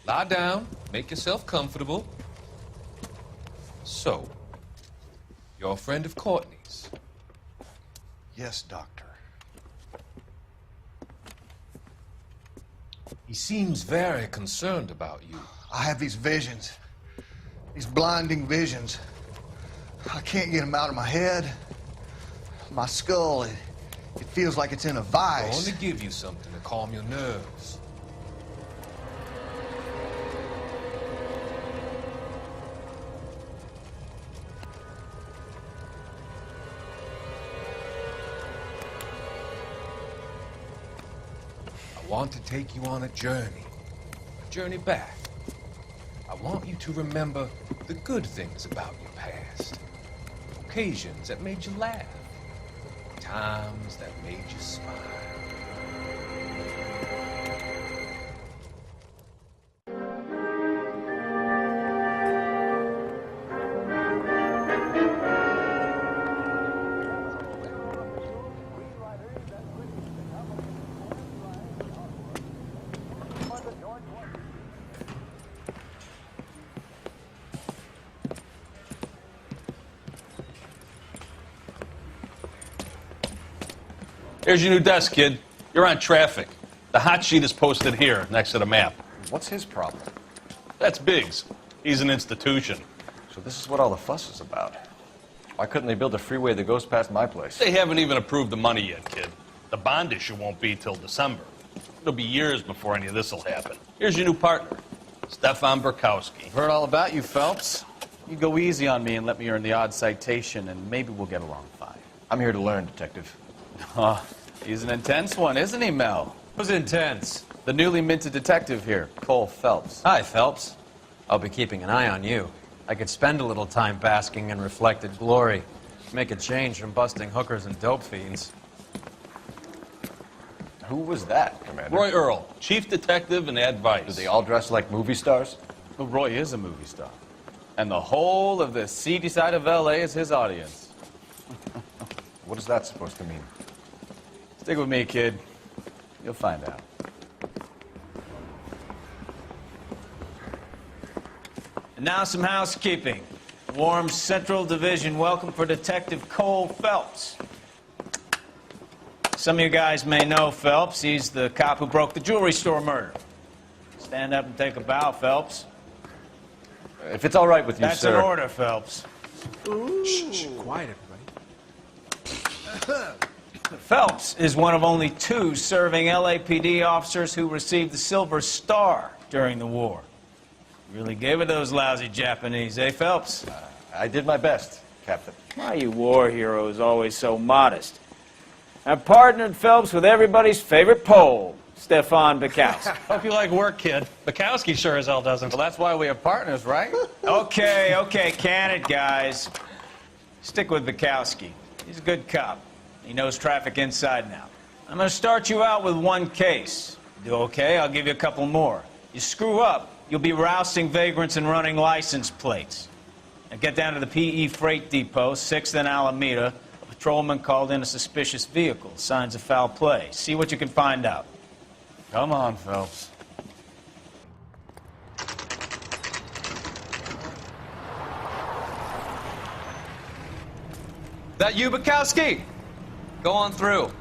Lie down, make yourself comfortable. So, you're a friend of Courtney's? Yes, Doctor. He seems very concerned about you. I have these visions. These blinding visions. I can't get them out of my head. My skull, it feels like it's in a I vice. want to give you something to calm your nerves. I want to take you on a journey back. I want you to remember the good things about your past. Occasions that made you laugh. Times that made you smile. Here's your new desk, kid. You're on traffic. The hot sheet is posted here, next to the map. What's his problem? That's Biggs. He's an institution. So this is what all the fuss is about. Why couldn't they build a freeway that goes past my place? They haven't even approved the money yet, kid. The bond issue won't be till December. It'll be years before any of this will happen. Here's your new partner, Stefan Burkowski. Heard all about you, Phelps. You go easy on me and let me earn the odd citation, and maybe we'll get along fine. I'm here to learn, Detective. He's an intense one, isn't he, Mel? Who's intense? The newly minted detective here, Cole Phelps. Hi, Phelps. I'll be keeping an eye on you. I could spend a little time basking in reflected glory. Make a change from busting hookers and dope fiends. Who was that, Commander? Roy Earl, chief detective and advice. Do they all dress like movie stars? Well, Roy is a movie star. And the whole of the seedy side of L.A. is his audience. What is that supposed to mean? Stick with me, kid. You'll find out. And now some housekeeping. Warm Central Division welcome for Detective Cole Phelps. Some of you guys may know Phelps. He's the cop who broke the jewelry store murder. Stand up and take a bow, Phelps. If it's all right with you, That's sir. an order, Phelps. Shh, quiet, everybody. Phelps is one of only 2 serving LAPD officers who received the Silver Star during the war. Really gave it those lousy Japanese, eh, Phelps? I did my best, Captain. Why are you war heroes always so modest? I've partnered Phelps with everybody's favorite Pole, Stefan Burkowski. Hope you like work, kid. Bukowski sure as hell doesn't. Well, that's why we have partners, right? Okay, can it, guys. Stick with Bukowski. He's a good cop. He knows traffic inside and out. I'm going to start you out with 1 case. You do okay, I'll give you a couple more. You screw up, you'll be rousting vagrants and running license plates. Now get down to the PE Freight Depot, 6th and Alameda. A patrolman called in a suspicious vehicle. Signs of foul play. See what you can find out. Come on, Phelps. That you, Bukowski? Go on through.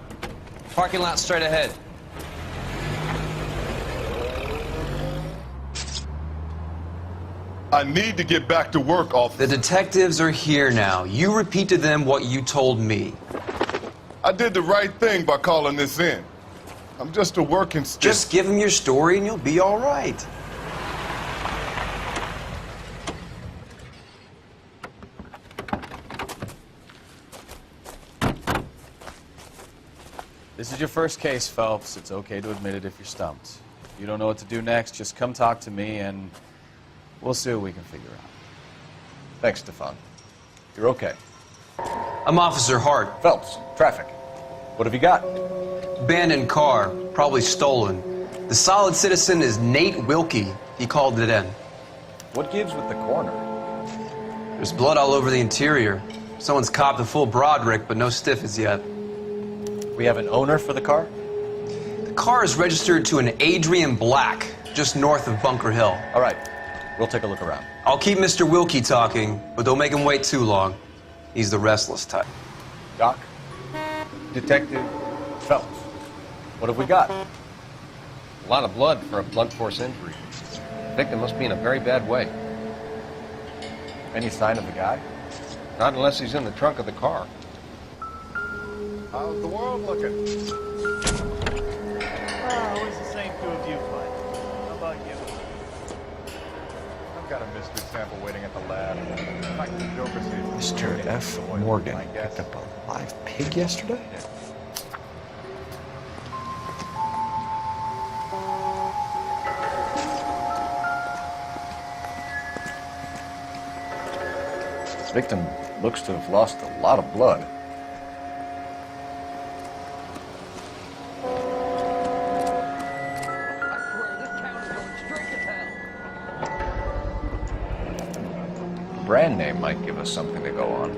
Parking lot straight ahead. I need to get back to work, officer. The detectives are here now. You repeat to them what you told me. I did the right thing by calling this in. I'm just a working stiff. Just give them your story and you'll be all right. This is your first case, Phelps. It's okay to admit it if you're stumped. If you don't know what to do next, just come talk to me and we'll see what we can figure out. Thanks, Stefan. You're okay. I'm Officer Hart. Phelps, traffic. What have you got? Abandoned car, probably stolen. The solid citizen is Nate Wilkie. He called it in. What gives with the coroner? There's blood all over the interior. Someone's copped a full Broderick, but no stiff as yet. We have an owner for the car? The car is registered to an Adrian Black. just north of Bunker Hill. All right, we'll take a look around. I'll keep Mr. Wilkie talking, but don't make him wait too long. He's the restless type. Doc? Detective Phelps. What have we got? A lot of blood for a blunt force injury. The victim must be in a very bad way. Any sign of the guy? Not unless he's in the trunk of the car. How's the world looking? Always the same two of you fight. How about you? I've got a mystery sample waiting at the lab. Mr. F. Morgan picked up a live pig yesterday? This victim looks to have lost a lot of blood. The brand name might give us something to go on.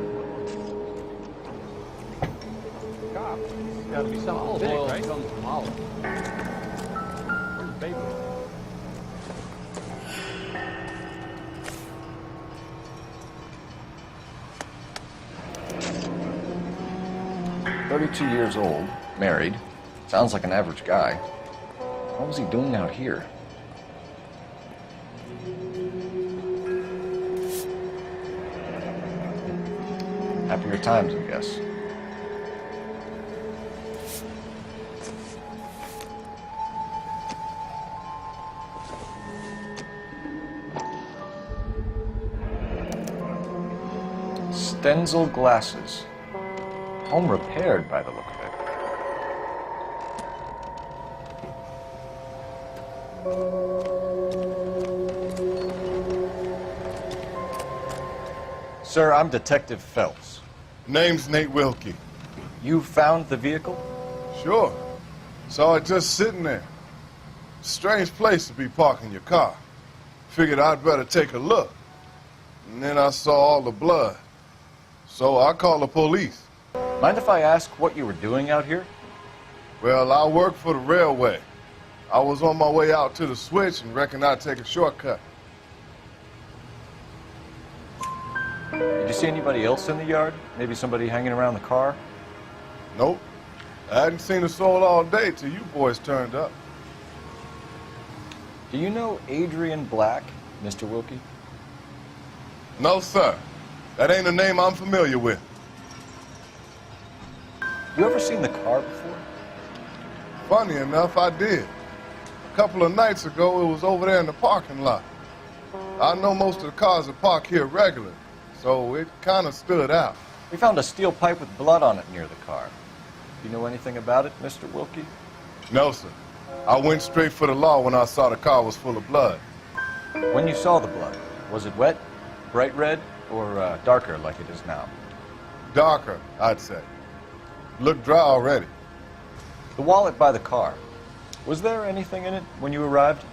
Gotta be something big, right? Comes from Olive. Where's baby? $32 years old, married. Sounds like an average guy. What was he doing out here? Happier times, I guess. Stenzel glasses. Home repaired by the look of it. Sir, I'm Detective Phelps. Name's Nate Wilkie. You found the vehicle? Sure. Saw it just sitting there. Strange place to be parking your car. Figured I'd better take a look. And then I saw all the blood. So I called the police. Mind if I ask what you were doing out here? Well, I work for the railway. I was on my way out to the switch and reckoned I'd take a shortcut. Did you see anybody else in the yard? Maybe somebody hanging around the car? Nope. I hadn't seen a soul all day till you boys turned up. Do you know Adrian Black, Mr. Wilkie? No, sir. That ain't a name I'm familiar with. You ever seen the car before? Funny enough, I did. A couple of nights ago, it was over there in the parking lot. I know most of the cars are parked here regularly, so it kind of stood out. We found a steel pipe with blood on it near the car. Do you know anything about it, Mr. Wilkie? No, sir. I went straight for the law when I saw the car was full of blood. When you saw the blood, was it wet, bright red, or darker like it is now? Darker, I'd say. Looked dry already. The wallet by the car. Was there anything in it when you arrived?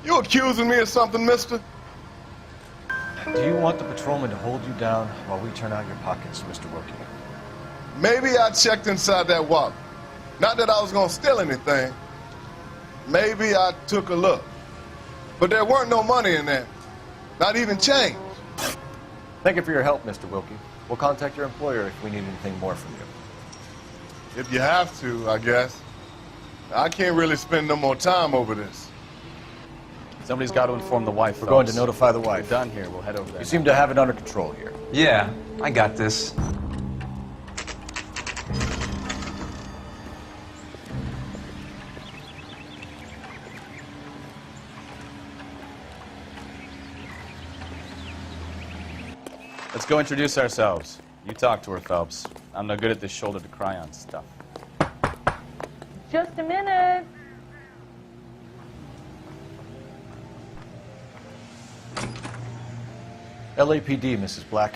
You accusing me of something, mister? Do you want the patrolman to hold you down while we turn out your pockets, Mr. Wilkie? Maybe I checked inside that wallet. Not that I was gonna steal anything. Maybe I took a look. But there weren't no money in there. Not even change. Thank you for your help, Mr. Wilkie. We'll contact your employer if we need anything more from you. If you have to, I guess. I can't really spend no more time over this. Somebody's got to inform the wife. We're going to notify the wife. We're done here. We'll head over there. You seem to have it under control here. Yeah, I got this. Let's go introduce ourselves. You talk to her, Phelps. I'm no good at this shoulder to cry on stuff. Just a minute. LAPD, Mrs. Black.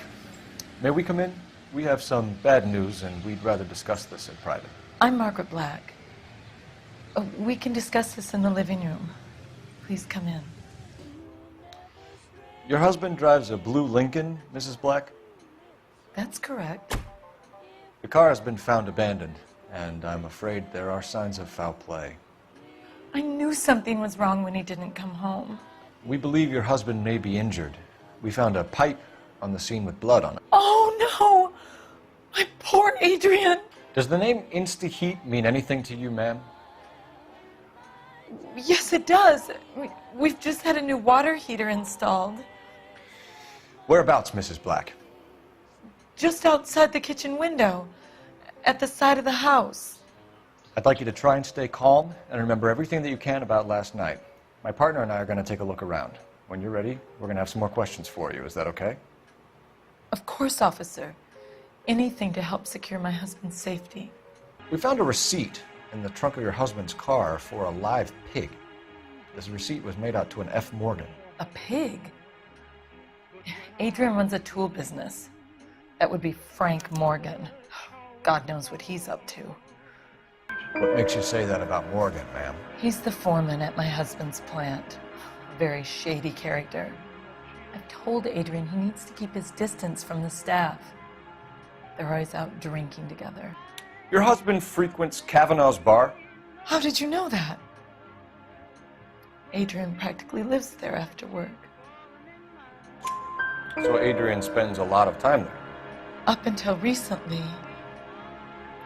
May we come in? We have some bad news, and we'd rather discuss this in private. I'm Margaret Black. We can discuss this in the living room. Please come in. Your husband drives a blue Lincoln, Mrs. Black? That's correct. The car has been found abandoned, and I'm afraid there are signs of foul play. I knew something was wrong when he didn't come home. We believe your husband may be injured. We found a pipe on the scene with blood on it. Oh, no! My poor Adrian! Does the name Insta-Heat mean anything to you, ma'am? Yes, it does. We've just had a new water heater installed. Whereabouts, Mrs. Black? Just outside the kitchen window, at the side of the house. I'd like you to try and stay calm and remember everything that you can about last night. My partner and I are going to take a look around. When you're ready, we're going to have some more questions for you. Is that okay? Of course, officer. Anything to help secure my husband's safety. We found a receipt in the trunk of your husband's car for a live pig. This receipt was made out to an F. Morgan. A pig? Adrian runs a tool business. That would be Frank Morgan. God knows what he's up to. What makes you say that about Morgan, ma'am? He's the foreman at my husband's plant. A very shady character. I've told Adrian he needs to keep his distance from the staff. They're always out drinking together. Your husband frequents Kavanaugh's bar? How did you know that? Adrian practically lives there after work. So Adrian spends a lot of time there? Up until recently,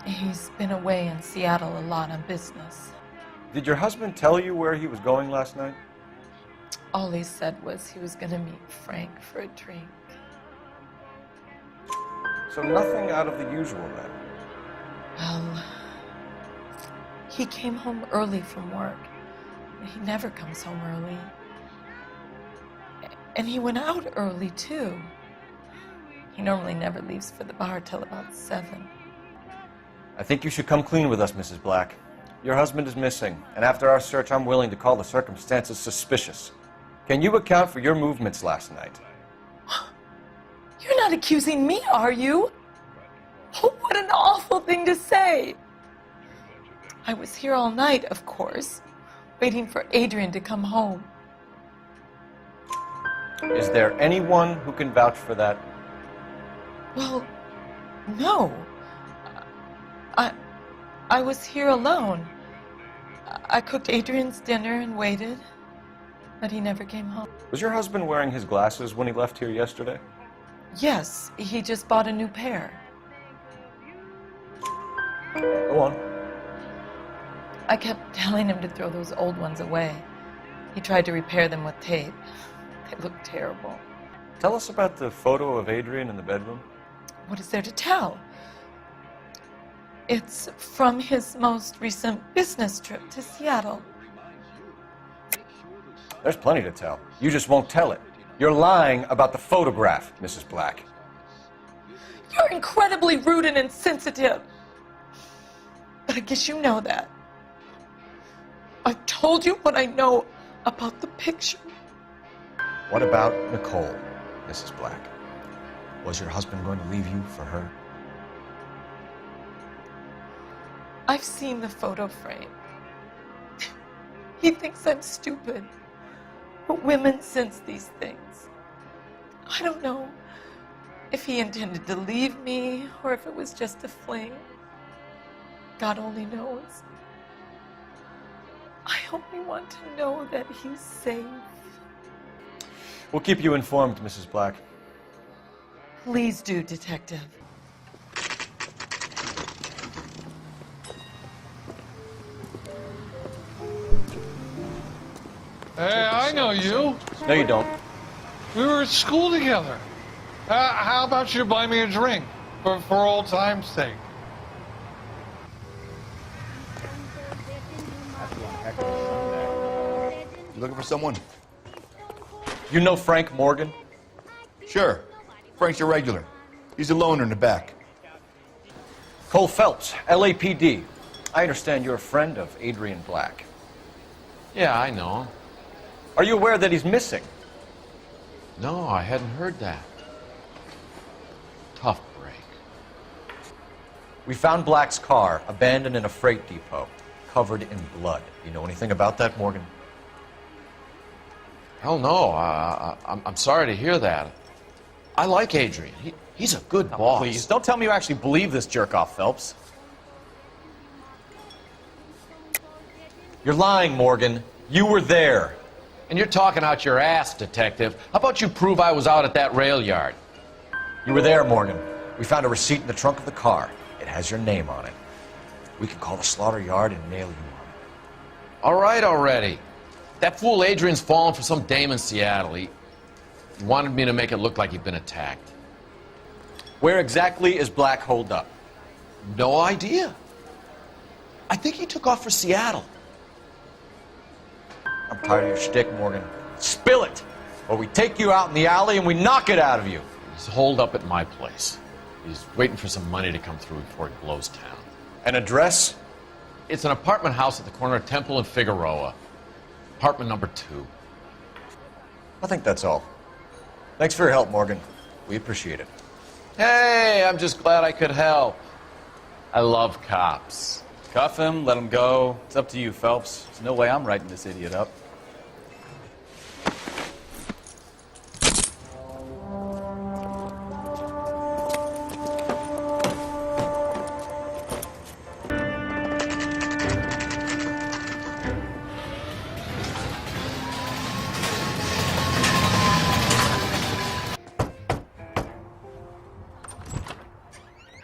he's been away in Seattle a lot on business. Did your husband tell you where he was going last night? All he said was he was going to meet Frank for a drink. So nothing out of the usual then? Well, he came home early from work. He never comes home early. And he went out early, too. He normally never leaves for the bar till about 7. I think you should come clean with us, Mrs. Black. Your husband is missing, and after our search, I'm willing to call the circumstances suspicious. Can you account for your movements last night? You're not accusing me, are you? Oh, what an awful thing to say. I was here all night, of course, waiting for Adrian to come home. Is there anyone who can vouch for that? Well, no. I was here alone. I cooked Adrian's dinner and waited, but he never came home. Was your husband wearing his glasses when he left here yesterday? Yes, he just bought a new pair. Go on. I kept telling him to throw those old ones away. He tried to repair them with tape. They looked terrible. Tell us about the photo of Adrian in the bedroom. What is there to tell? It's from his most recent business trip to Seattle. There's plenty to tell. You just won't tell it. You're lying about the photograph, Mrs. Black. You're incredibly rude and insensitive. But I guess you know that. I've told you what I know about the picture. What about Nicole, Mrs. Black? Was your husband going to leave you for her? I've seen the photo frame. He thinks I'm stupid. But women sense these things. I don't know if he intended to leave me or if it was just a fling. God only knows. I only want to know that he's safe. We'll keep you informed, Mrs. Black. Please do, Detective. Hey, I know you. No, you don't. We were at school together. How about you buy me a drink for old time's sake? You looking for someone? You know Frank Morgan? Sure. Frank's your regular. He's a loner in the back. Cole Phelps, LAPD. I understand you're a friend of Adrian Black. Yeah, I know him. Are you aware that he's missing? No, I hadn't heard that. Tough break. We found Black's car abandoned in a freight depot, covered in blood. You know anything about that, Morgan? Hell no. I'm sorry to hear that. I like Adrian. He's a good boss. Please, don't tell me you actually believe this jerk-off, Phelps. You're lying, Morgan. You were there. And you're talking out your ass, Detective. How about you prove I was out at that rail yard? You were there, Morgan. We found a receipt in the trunk of the car. It has your name on it. We can call the slaughter yard and nail you on it. All right already. That fool Adrian's fallen for some dame in Seattle. He wanted me to make it look like he'd been attacked. Where exactly is Black holed up? No idea. I think he took off for Seattle. I'm tired of your shtick, Morgan. Spill it, or we take you out in the alley and we knock it out of you. He's holed up at my place. He's waiting for some money to come through before he blows town. An address? It's an apartment house at the corner of Temple and Figueroa. Apartment number 2. I think that's all. Thanks for your help, Morgan. We appreciate it. Hey, I'm just glad I could help. I love cops. Cuff him, let him go. It's up to you, Phelps. There's no way I'm writing this idiot up.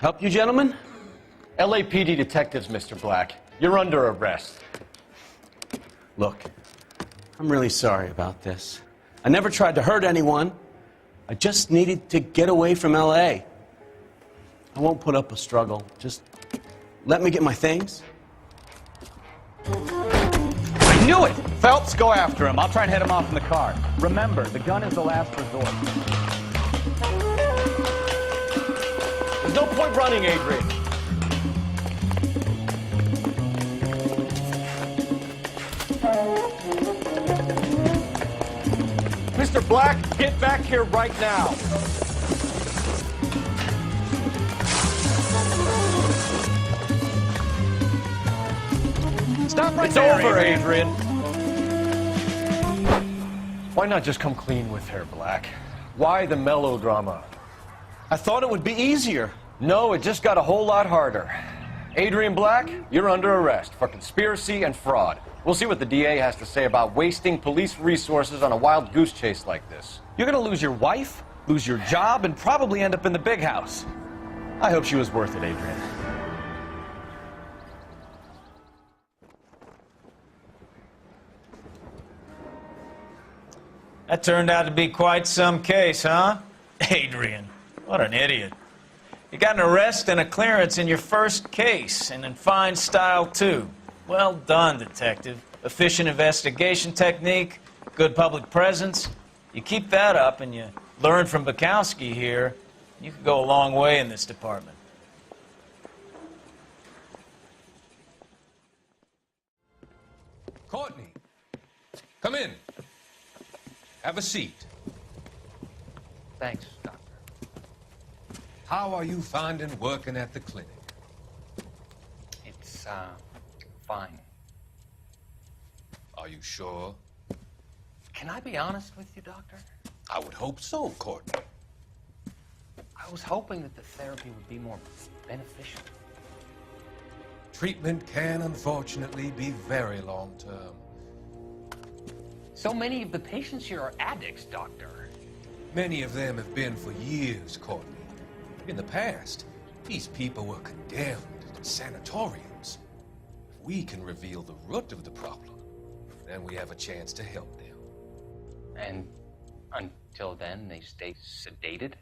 Help you, gentlemen? LAPD detectives, Mr. Black. You're under arrest. Look, I'm really sorry about this. I never tried to hurt anyone. I just needed to get away from L.A. I won't put up a struggle. Just let me get my things. I knew it! Phelps, go after him. I'll try and head him off in the car. Remember, the gun is the last resort. There's no point running, Adrian. Mr. Black, get back here right now. Stop right it's there, over, Adrian. Why not just come clean with her, Black? Why the melodrama? I thought it would be easier. No, it just got a whole lot harder. Adrian Black, you're under arrest for conspiracy and fraud. We'll see what the DA has to say about wasting police resources on a wild goose chase like this. You're gonna lose your wife, lose your job, and probably end up in the big house. I hope she was worth it, Adrian. That turned out to be quite some case, huh? Adrian, what an idiot. You got an arrest and a clearance in your first case, and in fine style, too. Well done, detective. Efficient investigation technique, good public presence. You keep that up and you learn from Bukowski here, you could go a long way in this department. Courtney, come in. Have a seat. Thanks, Doctor. How are you finding working at the clinic? It's, fine. Are you sure? Can I be honest with you, Doctor? I would hope so, Courtney. I was hoping that the therapy would be more beneficial. Treatment can, unfortunately, be very long-term. So many of the patients here are addicts, Doctor. Many of them have been for years, Courtney. In the past, these people were condemned to sanatoriums. If we can reveal the root of the problem, then we have a chance to help them. And until then, they stay sedated?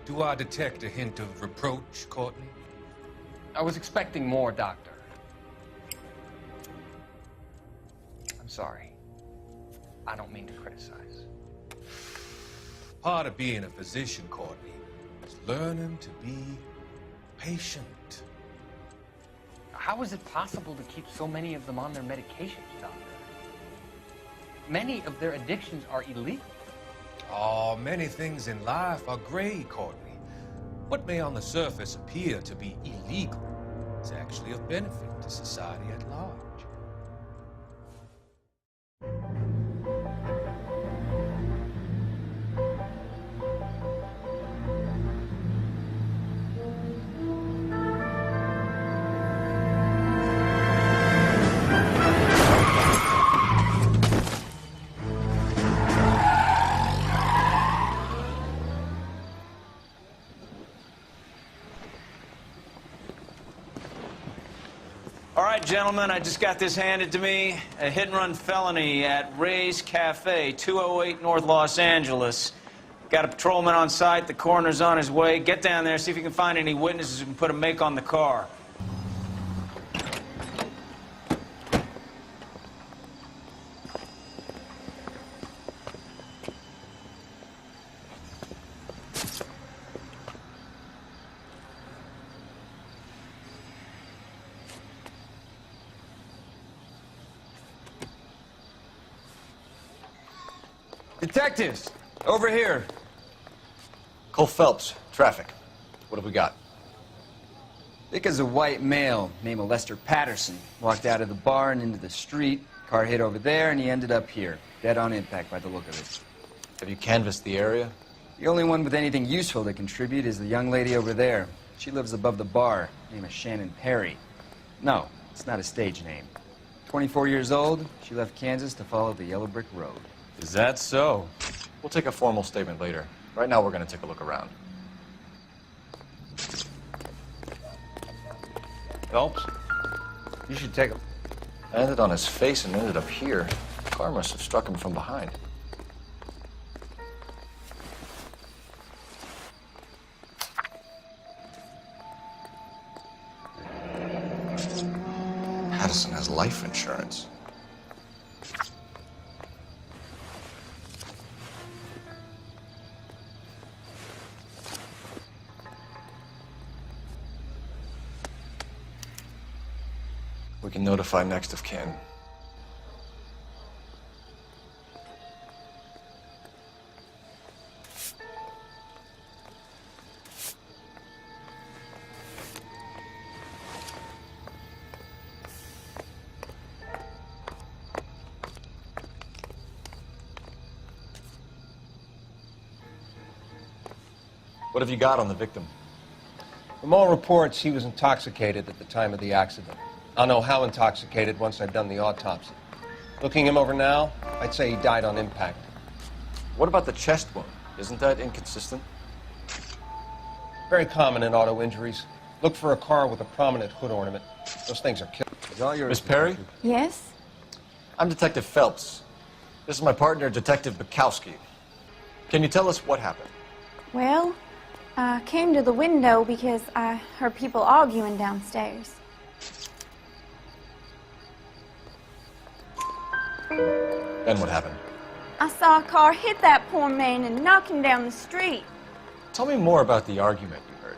Do I detect a hint of reproach, Courtney? I was expecting more, Doctor. I'm sorry. I don't mean to criticize. Part of being a physician, Courtney, is learning to be patient. How is it possible to keep so many of them on their medications, Doctor? Many of their addictions are illegal. Oh, many things in life are gray, Courtney. What may on the surface appear to be illegal is actually of benefit to society at large. All right, gentlemen, I just got this handed to me. A hit-and-run felony at Ray's Cafe, 208 North Los Angeles. Got a patrolman on site. The coroner's on his way. Get down there, see if you can find any witnesses who can put a make on the car. Detectives, over here. Cole Phelps, traffic. What have we got? Thick as a white male named Lester Patterson. Walked out of the bar and into the street. Car hit over there, and he ended up here. Dead on impact by the look of it. Have you canvassed the area? The only one with anything useful to contribute is the young lady over there. She lives above the bar. Name is Shannon Perry. No, it's not a stage name. 24 years old, she left Kansas to follow the Yellow Brick Road. Is that so? We'll take a formal statement later. Right now, we're going to take a look around. Phelps? You should take a... Landed on his face and ended up here. The car must have struck him from behind. Patterson has life insurance. We can notify next of kin. What have you got on the victim? From all reports, he was intoxicated at the time of the accident. I'll know how intoxicated once I've done the autopsy. Looking him over now, I'd say he died on impact. What about the chest wound? Isn't that inconsistent? Very common in auto injuries. Look for a car with a prominent hood ornament. Those things are killers. Miss Perry? Yes? I'm Detective Phelps. This is my partner, Detective Bukowski. Can you tell us what happened? Well, I came to the window because I heard people arguing downstairs. Then what happened? I saw a car hit that poor man and knock him down the street. Tell me more about the argument you heard.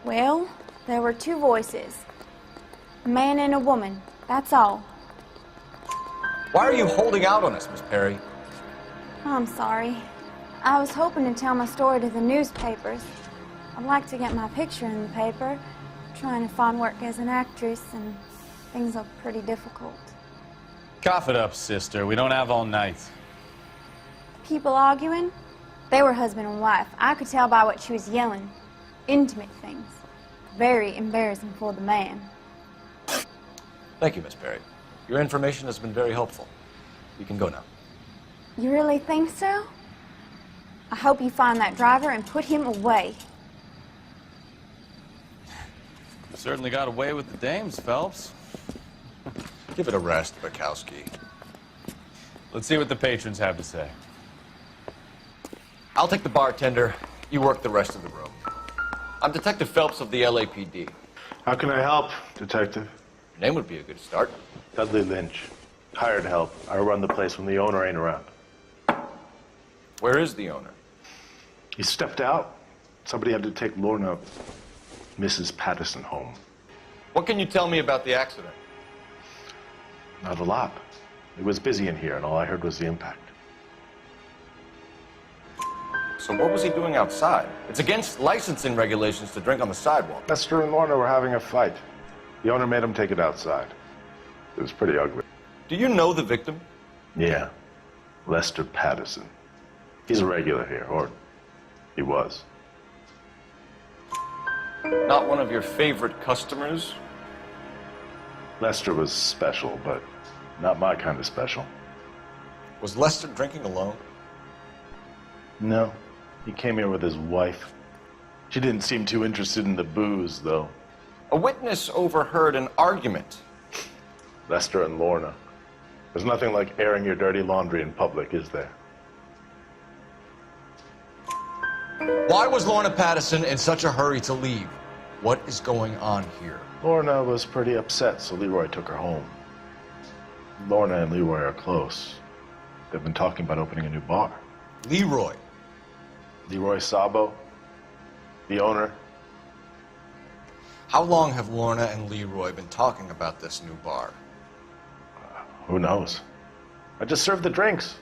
Well, there were two voices. A man and a woman, that's all. Why are you holding out on us, Miss Perry? I'm sorry. I was hoping to tell my story to the newspapers. I'd like to get my picture in the paper. Trying to find work as an actress, and things look pretty difficult. Cough it up, sister. We don't have all night. People arguing? They were husband and wife. I could tell by what she was yelling. Intimate things. Very embarrassing for the man. Thank you, Miss Perry. Your information has been very helpful. You can go now. You really think so? I hope you find that driver and put him away. You certainly got away with the dames, Phelps. Give it a rest, Bukowski. Let's see what the patrons have to say. I'll take the bartender. You work the rest of the room. I'm Detective Phelps of the LAPD. How can I help, Detective? Your name would be a good start. Dudley Lynch. Hired help. I run the place when the owner ain't around. Where is the owner? He stepped out. Somebody had to take Lorna, Mrs. Patterson, home. What can you tell me about the accident? Not a lot. It was busy in here, and all I heard was the impact. So what was he doing outside? It's against licensing regulations to drink on the sidewalk. Lester and Lorna were having a fight. The owner made him take it outside. It was pretty ugly. Do you know the victim? Yeah. Lester Patterson. He's a regular here, or he was. Not one of your favorite customers? Lester was special, but not my kind of special. Was Lester drinking alone? No. He came here with his wife. She didn't seem too interested in the booze, though. A witness overheard an argument Lester and Lorna. There's nothing like airing your dirty laundry in public, is there? Why was Lorna Patterson in such a hurry to leave? What is going on here? Lorna was pretty upset, so Leroy took her home. Lorna and Leroy are close. They've been talking about opening a new bar. Leroy? Leroy Sabo, the owner. How long have Lorna and Leroy been talking about this new bar? Who knows? I just served the drinks.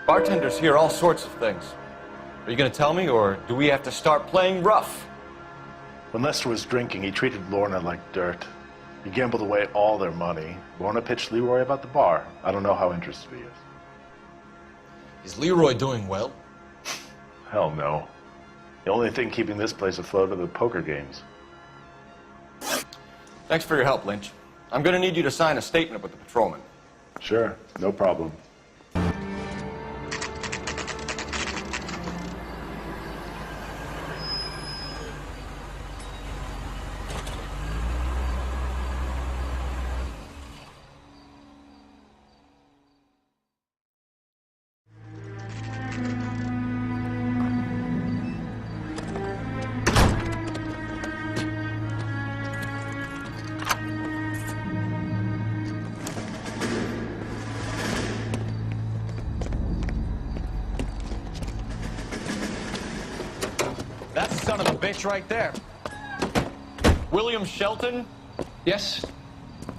Bartenders hear all sorts of things. Are you going to tell me, or do we have to start playing rough? When Lester was drinking, he treated Lorna like dirt. He gambled away all their money. Lorna pitched Leroy about the bar. I don't know how interested he is. Is Leroy doing well? Hell no. The only thing keeping this place afloat are the poker games. Thanks for your help, Lynch. I'm going to need you to sign a statement with the patrolman. Sure, no problem. That's the son of a bitch right there. William Shelton? Yes?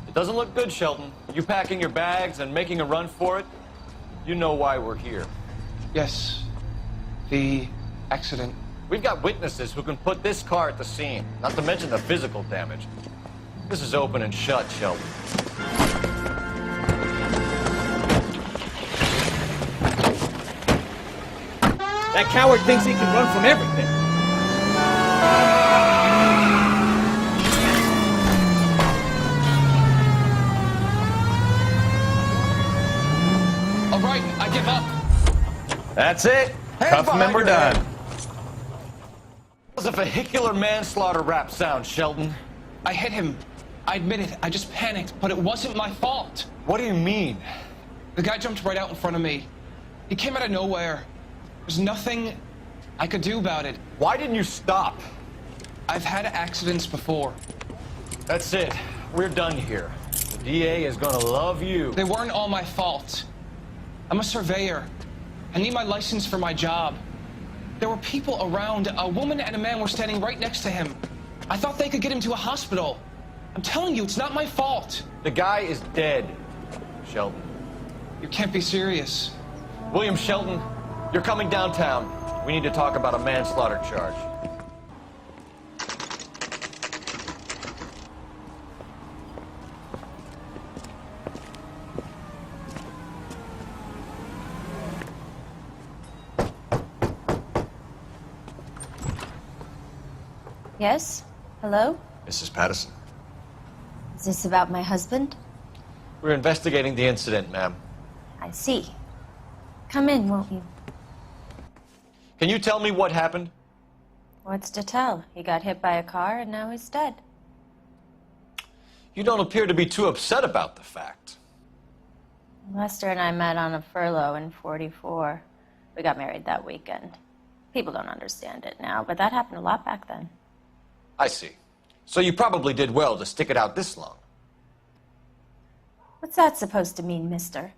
It doesn't look good, Shelton. You packing your bags and making a run for it? You know why we're here. Yes. The accident. We've got witnesses who can put this car at the scene, not to mention the physical damage. This is open and shut, Shelton. That coward thinks he can run from everything. All right, I give up. That's it. Cuff him and we're done. It was a vehicular manslaughter rap sound, Shelton. I hit him. I admit it. I just panicked, but it wasn't my fault. What do you mean? The guy jumped right out in front of me. He came out of nowhere. There's nothing I could do about it. Why didn't you stop? I've had accidents before. That's it. We're done here. The DA is gonna love you. They weren't all my fault. I'm a surveyor. I need my license for my job. There were people around. A woman and a man were standing right next to him. I thought they could get him to a hospital. I'm telling you, it's not my fault. The guy is dead, Shelton. You can't be serious. William Shelton, you're coming downtown. We need to talk about a manslaughter charge. Yes? Hello? Mrs. Patterson. Is this about my husband? We're investigating the incident, ma'am. I see. Come in, won't you? Can you tell me what happened? What's to tell? He got hit by a car and now he's dead. You don't appear to be too upset about the fact. Lester and I met on a furlough in '44. We got married that weekend. People don't understand it now, but that happened a lot back then. I see. So you probably did well to stick it out this long. What's that supposed to mean, mister?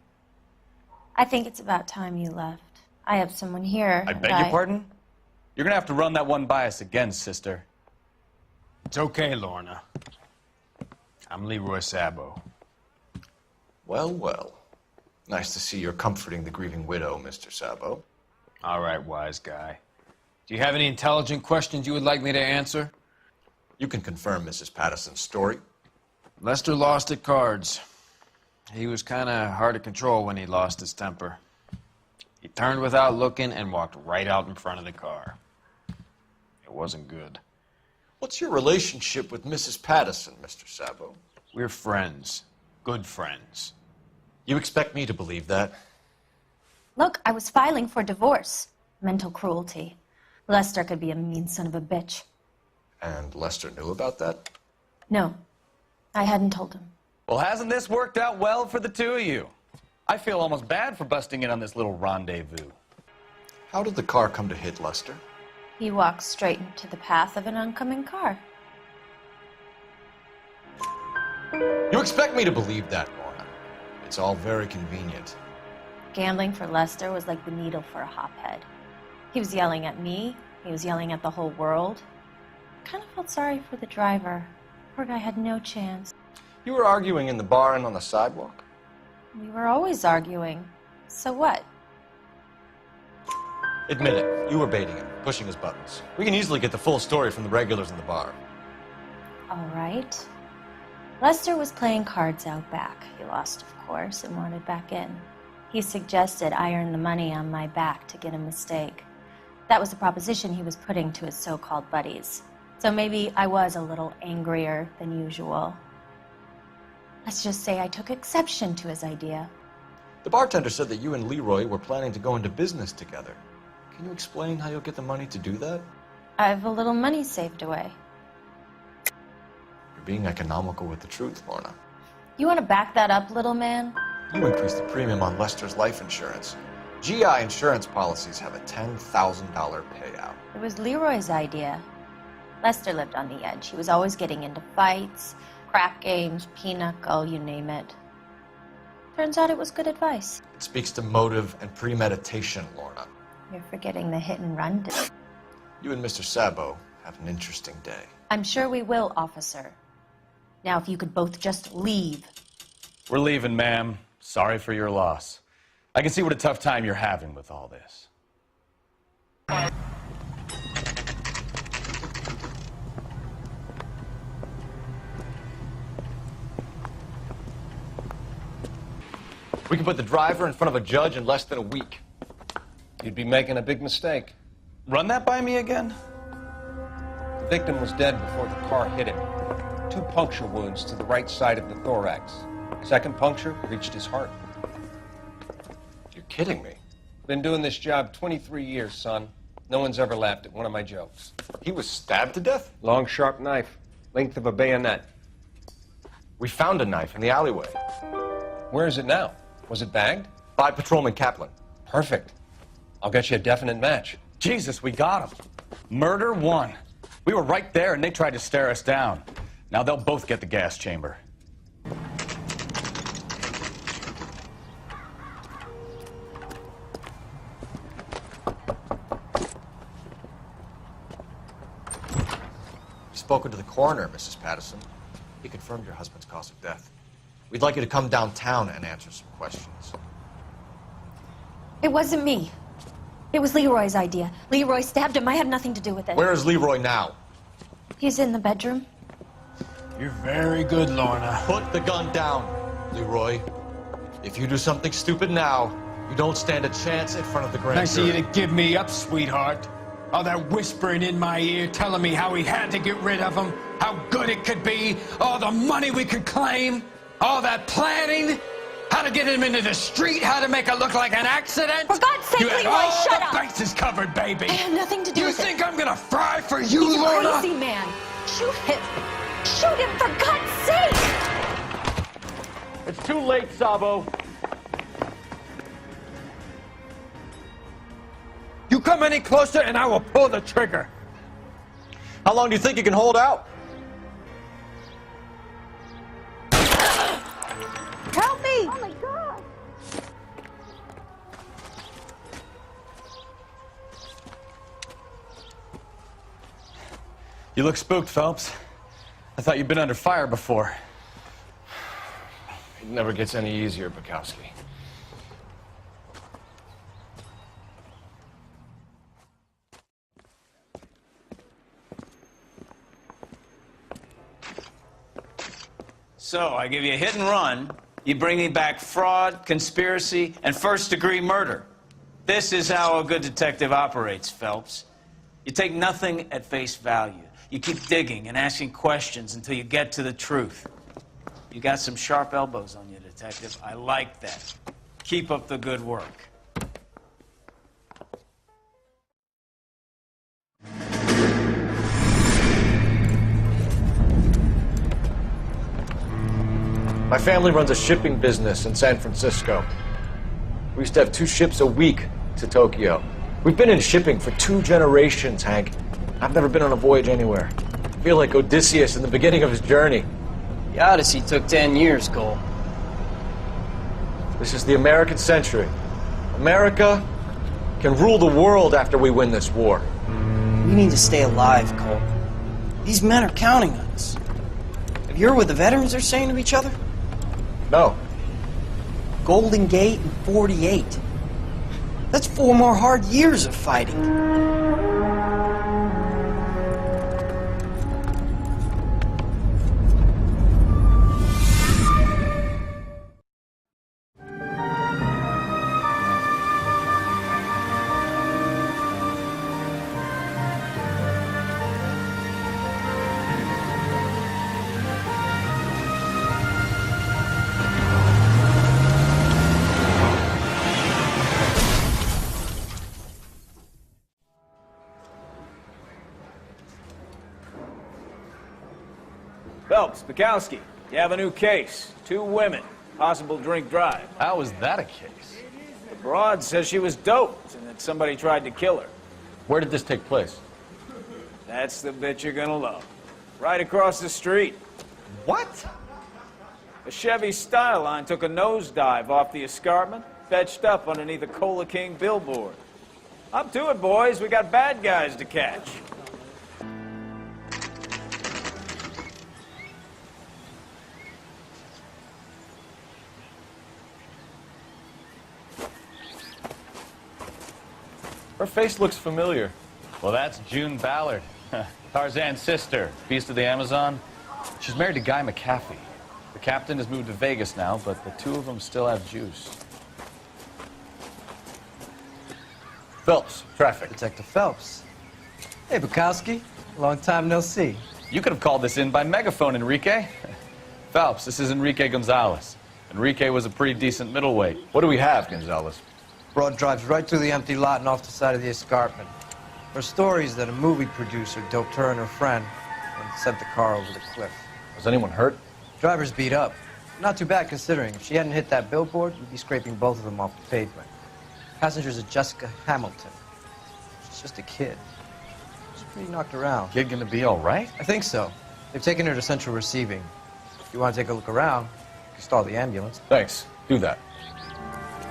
I think it's about time you left. I have someone here. I beg your pardon? You're gonna have to run that one by us again, sister. It's okay, Lorna. I'm Leroy Sabo. Well, well. Nice to see you're comforting the grieving widow, Mr. Sabo. All right, wise guy. Do you have any intelligent questions you would like me to answer? You can confirm Mrs. Patterson's story. Lester lost at cards. He was kind of hard to control when he lost his temper. He turned without looking and walked right out in front of the car. It wasn't good. What's your relationship with Mrs. Patterson, Mr. Sabo? We're friends. Good friends. You expect me to believe that? Look, I was filing for divorce. Mental cruelty. Lester could be a mean son of a bitch. And Lester knew about that? No, I hadn't told him. Well, hasn't this worked out well for the two of you? I feel almost bad for busting in on this little rendezvous. How did the car come to hit Lester? He walked straight into the path of an oncoming car. You expect me to believe that, Lorna? It's all very convenient. Gambling for Lester was like the needle for a hophead. He was yelling at me. He was yelling at the whole world. I kind of felt sorry for the driver. Poor guy had no chance. You were arguing in the bar and on the sidewalk? We were always arguing. So what? Admit it, you were baiting him, pushing his buttons. We can easily get the full story from the regulars in the bar. All right. Lester was playing cards out back. He lost, of course, and wanted back in. He suggested I earn the money on my back to get a mistake. That was the proposition he was putting to his so-called buddies. So maybe I was a little angrier than usual. Let's just say I took exception to his idea. The bartender said that you and Leroy were planning to go into business together. Can you explain how you'll get the money to do that? I have a little money saved away. You're being economical with the truth, Lorna. You want to back that up, little man? You increased the premium on Lester's life insurance. GI insurance policies have a $10,000 payout. It was Leroy's idea. Lester lived on the edge. He was always getting into fights, crack games, pinochle, you name it. Turns out it was good advice. It speaks to motive and premeditation, Lorna. You're forgetting the hit and run. You and Mr. Sabo have an interesting day. I'm sure we will, officer. Now, if you could both just leave. We're leaving, ma'am. Sorry for your loss. I can see what a tough time you're having with all this. We can put the driver in front of a judge in less than a week. You'd be making a big mistake. Run that by me again? The victim was dead before the car hit him. 2 puncture wounds to the right side of the thorax. Second puncture reached his heart. You're kidding me. Been doing this job 23 years, son. No one's ever laughed at one of my jokes. He was stabbed to death? Long, sharp knife. Length of a bayonet. We found a knife in the alleyway. Where is it now? Was it bagged? By Patrolman Kaplan. Perfect. I'll get you a definite match. Jesus, we got him. Murder 1. We were right there and they tried to stare us down. Now they'll both get the gas chamber. You've spoken to the coroner, Mrs. Patterson. He confirmed your husband's cause of death. We'd like you to come downtown and answer some questions. It wasn't me. It was Leroy's idea. Leroy stabbed him. I had nothing to do with it. Where is Leroy now? He's in the bedroom. You're very good, Lorna. Put the gun down, Leroy. If you do something stupid now, you don't stand a chance in front of the grand Nice jury. of you to give me up, sweetheart. All that whispering in my ear telling me how we had to get rid of him, how good it could be, all the money we could claim, all that planning, how to get him into the street, how to make it look like an accident. For God's sake, you had Leroy, all shut the up. bases covered, baby. I have nothing to do you with it. You think I'm gonna fry for you, He's Lorna? a crazy man. Shoot him. Shoot him, for God's sake! It's too late, Sabo. You come any closer and I will pull the trigger. How long do you think you can hold out? Help me! Oh my God! You look spooked, Phelps. I thought you'd been under fire before. It never gets any easier, Bukowski. So, I give you a hit and run. You bring me back fraud, conspiracy, and first-degree murder. This is how a good detective operates, Phelps. You take nothing at face value. You keep digging and asking questions until you get to the truth. You got some sharp elbows on you, detective. I like that. Keep up the good work. My family runs a shipping business in San Francisco. We used to have 2 ships a week to Tokyo. We've been in shipping for 2 generations, Hank. I've never been on a voyage anywhere. I feel like Odysseus in the beginning of his journey. The Odyssey took 10 years, Cole. This is the American century. America can rule the world after we win this war. We need to stay alive, Cole. These men are counting on us. Have you heard what the veterans are saying to each other? No. Golden Gate and 48. That's 4 more hard years of fighting. Phelps, Bukowski, you have a new case. 2 women, possible drink drive. How is that a case? The broad says she was doped and that somebody tried to kill her. Where did this take place? That's the bit you're gonna love. Right across the street. What? A Chevy Styline took a nosedive off the escarpment, fetched up underneath a Cola King billboard. Up to it, boys. We got bad guys to catch. Her face looks familiar. Well, that's June Ballard, Tarzan's sister, Beast of the Amazon. She's married to Guy McAfee. The captain has moved to Vegas now, but the 2 of them still have juice. Phelps, traffic. Detective Phelps. Hey, Bukowski. Long time no see. You could have called this in by megaphone, Enrique. Phelps, this is Enrique Gonzalez. Enrique was a pretty decent middleweight. What do we have, Gonzalez? Broad drives right through the empty lot and off the side of the escarpment. Her story is that a movie producer doped her and her friend and sent the car over the cliff. Was anyone hurt? Driver's beat up. Not too bad considering. If she hadn't hit that billboard, we'd be scraping both of them off the pavement. Passenger's a Jessica Hamilton. She's just a kid. She's pretty knocked around. Kid gonna be all right? I think so. They've taken her to central receiving. If you want to take a look around, you can stall the ambulance. Thanks. Do that.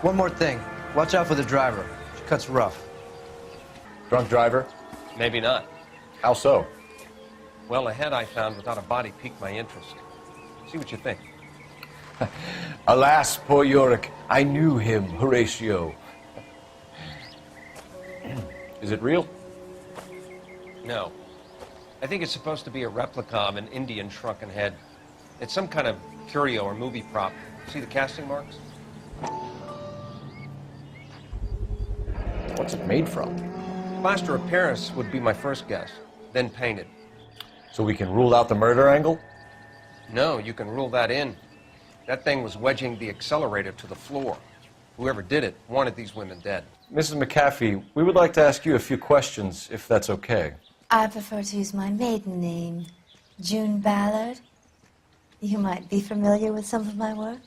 One more thing. Watch out for the driver. She cuts rough. Drunk driver? Maybe not. How so? Well, a head I found without a body piqued my interest. See what you think. Alas, poor Yorick. I knew him, Horatio. Is it real? No. I think it's supposed to be a replica of an Indian shrunken head. It's some kind of curio or movie prop. See the casting marks? What's it made from? Plaster of Paris would be my first guess, then painted. So we can rule out the murder angle? No, you can rule that in. That thing was wedging the accelerator to the floor. Whoever did it wanted these women dead. Mrs. McAfee, we would like to ask you a few questions, if that's okay. I prefer to use my maiden name, June Ballard. You might be familiar with some of my work.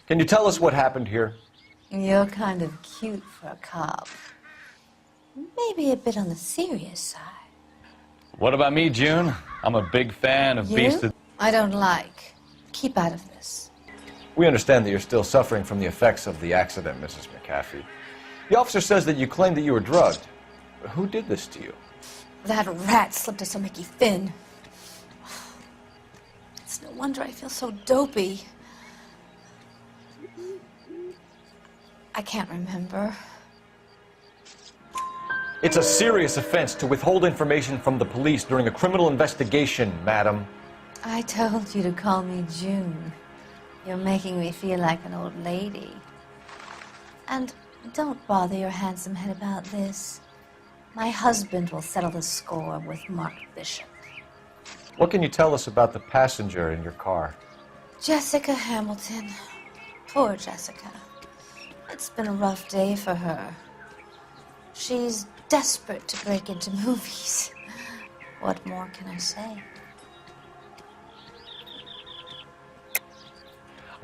Can you tell us what happened here? You're kind of cute for a cop. Maybe a bit on the serious side. What about me, June? I'm a big fan of Beast of... I don't like. Keep out of this. We understand that you're still suffering from the effects of the accident, Mrs. McAfee. The officer says that you claimed that you were drugged. Who did this to you? That rat slipped us a Mickey Finn. It's no wonder I feel so dopey. I can't remember. It's a serious offense to withhold information from the police during a criminal investigation, madam. I told you to call me June. You're making me feel like an old lady. And don't bother your handsome head about this. My husband will settle the score with Mark Bishop. What can you tell us about the passenger in your car? Jessica Hamilton. Poor Jessica. It's been a rough day for her. She's desperate to break into movies. What more can I say?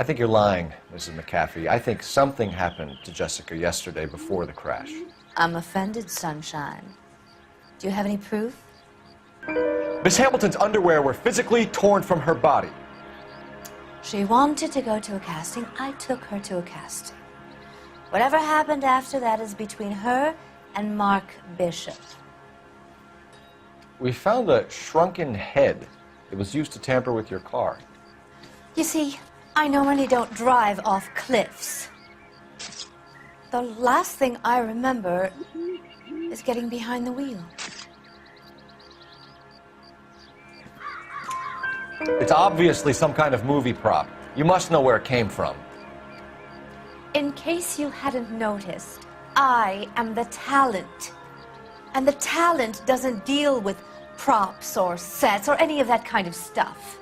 I think you're lying, Mrs. McAfee. I think something happened to Jessica yesterday before the crash. I'm offended, Sunshine. Do you have any proof? Miss Hamilton's underwear were physically torn from her body. She wanted to go to a casting. I took her to a casting. Whatever happened after that is between her and Mark Bishop. We found a shrunken head that was used to tamper with your car. You see, I normally don't drive off cliffs. The last thing I remember is getting behind the wheel. It's obviously some kind of movie prop. You must know where it came from. In case you hadn't noticed, I am the talent. And the talent doesn't deal with props or sets or any of that kind of stuff.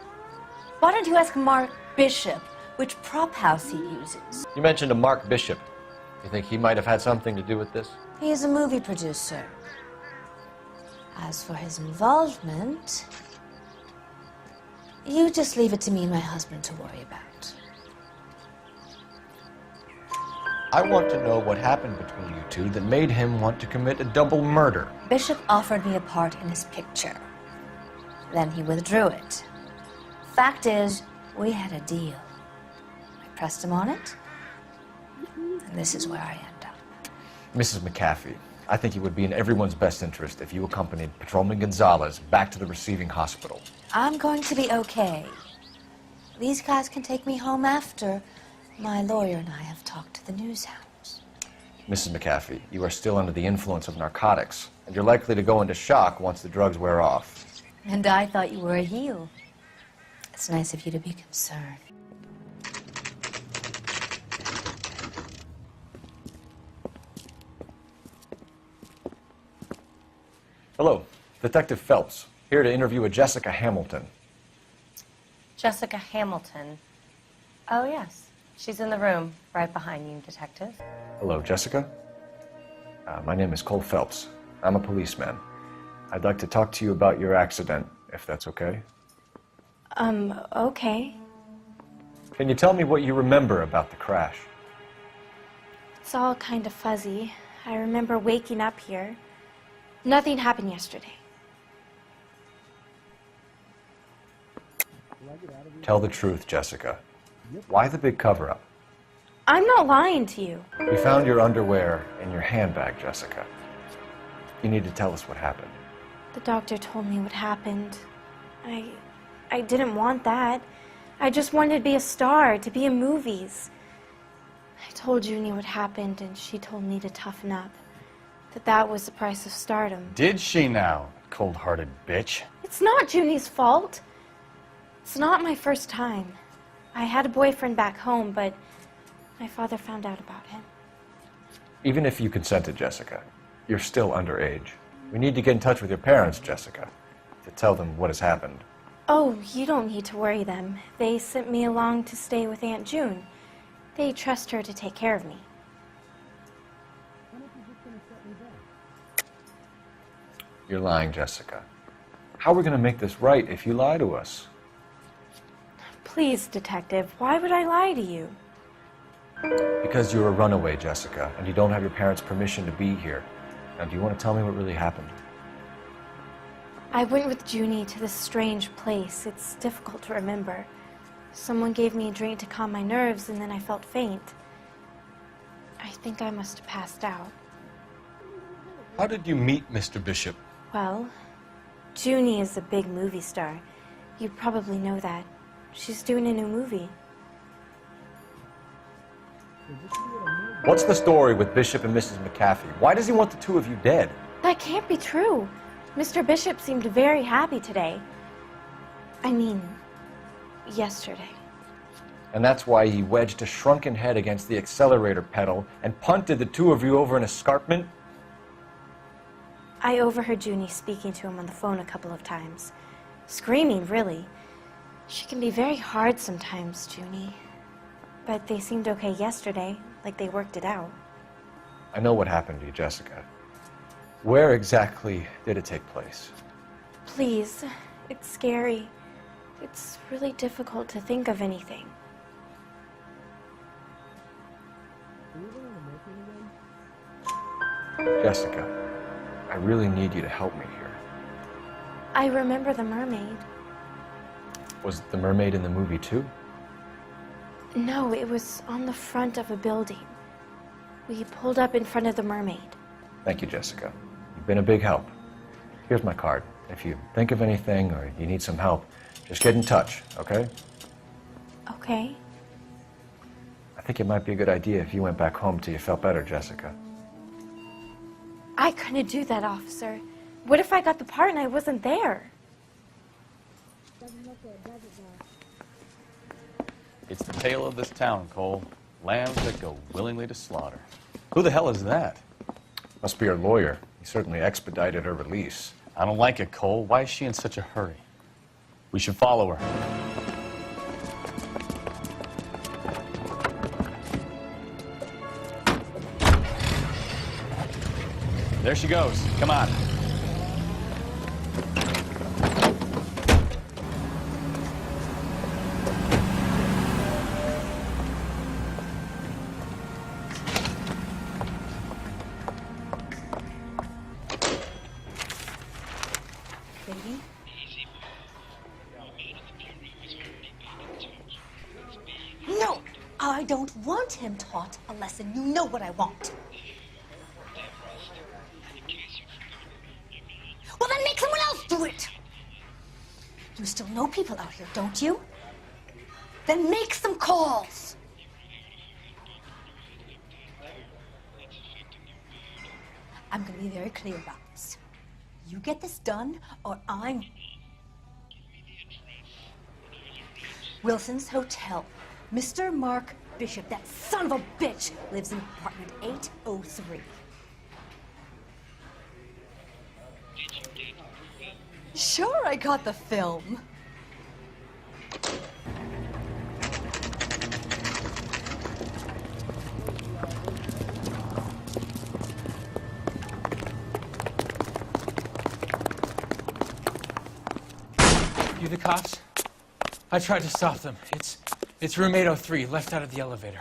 Why don't you ask Mark Bishop which prop house he uses? You mentioned a Mark Bishop. You think he might have had something to do with this? He is a movie producer. As for his involvement, you just leave it to me and my husband to worry about. I want to know what happened between you two that made him want to commit a double murder. Bishop offered me a part in his picture. Then he withdrew it. Fact is, we had a deal. I pressed him on it, and this is where I end up. Mrs. McAfee, I think it would be in everyone's best interest if you accompanied Patrolman Gonzalez back to the receiving hospital. I'm going to be okay. These guys can take me home after my lawyer and I have talked to the news hounds. Mrs. McAfee, you are still under the influence of narcotics, and you're likely to go into shock once the drugs wear off. And I thought you were a heel. It's nice of you to be concerned. Hello, Detective Phelps, here to interview a Jessica Hamilton. Jessica Hamilton. Oh, yes. She's in the room, right behind you, Detective. Hello, Jessica. My name is Cole Phelps. I'm a policeman. I'd like to talk to you about your accident, if that's okay. Okay. Can you tell me what you remember about the crash? It's all kind of fuzzy. I remember waking up here. Nothing happened yesterday. Tell the truth, Jessica. Why the big cover-up? I'm not lying to you. We found your underwear in your handbag, Jessica. You need to tell us what happened. The doctor told me what happened. I didn't want that. I just wanted to be a star, to be in movies. I told Junie what happened, and she told me to toughen up. That was the price of stardom. Did she now, cold-hearted bitch? It's not Junie's fault. It's not my first time. I had a boyfriend back home, but my father found out about him. Even if you consented, Jessica, you're still underage. We need to get in touch with your parents, Jessica, to tell them what has happened. Oh, you don't need to worry them. They sent me along to stay with Aunt June. They trust her to take care of me. You're lying, Jessica. How are we going to make this right if you lie to us? Please, Detective, why would I lie to you? Because you're a runaway, Jessica, and you don't have your parents' permission to be here. Now, do you want to tell me what really happened? I went with Junie to this strange place. It's difficult to remember. Someone gave me a drink to calm my nerves, and then I felt faint. I think I must have passed out. How did you meet Mr. Bishop? Well, Junie is a big movie star. You probably know that. She's doing a new movie. What's the story with Bishop and Mrs. McAfee? Why does he want the two of you dead? That can't be true. Mr. Bishop seemed very happy today. I mean, yesterday. And that's why he wedged a shrunken head against the accelerator pedal and punted the two of you over an escarpment? I overheard Junie speaking to him on the phone a couple of times. Screaming, really. She can be very hard sometimes, Junie. But they seemed okay yesterday, like they worked it out. I know what happened to you, Jessica. Where exactly did it take place? Please, it's scary. It's really difficult to think of anything. Jessica, I really need you to help me here. I remember the mermaid. Was the mermaid in the movie too? No, it was on the front of a building. We pulled up in front of the mermaid. Thank you, Jessica. You've been a big help. Here's my card. If you think of anything or you need some help, just get in touch, okay? Okay. I think it might be a good idea if you went back home till you felt better, Jessica. I couldn't do that, officer. What if I got the part and I wasn't there? It's the tale of this town, Cole. Lambs that go willingly to slaughter. Who the hell is that? Must be her lawyer. He certainly expedited her release. I don't like it, Cole. Why is she in such a hurry? We should follow her. There she goes. Come on. Baby? No! I don't want him taught a lesson. You know what I want. Well, then make someone else do it! You still know people out here, don't you? Then make some calls! I'm gonna be very clear about this. You get this done, or I'm... Wilson's Hotel. Mr. Mark Bishop, that son of a bitch, lives in apartment 803. Sure, I got the film. You the cops? I tried to stop them. It's room 803, left out of the elevator.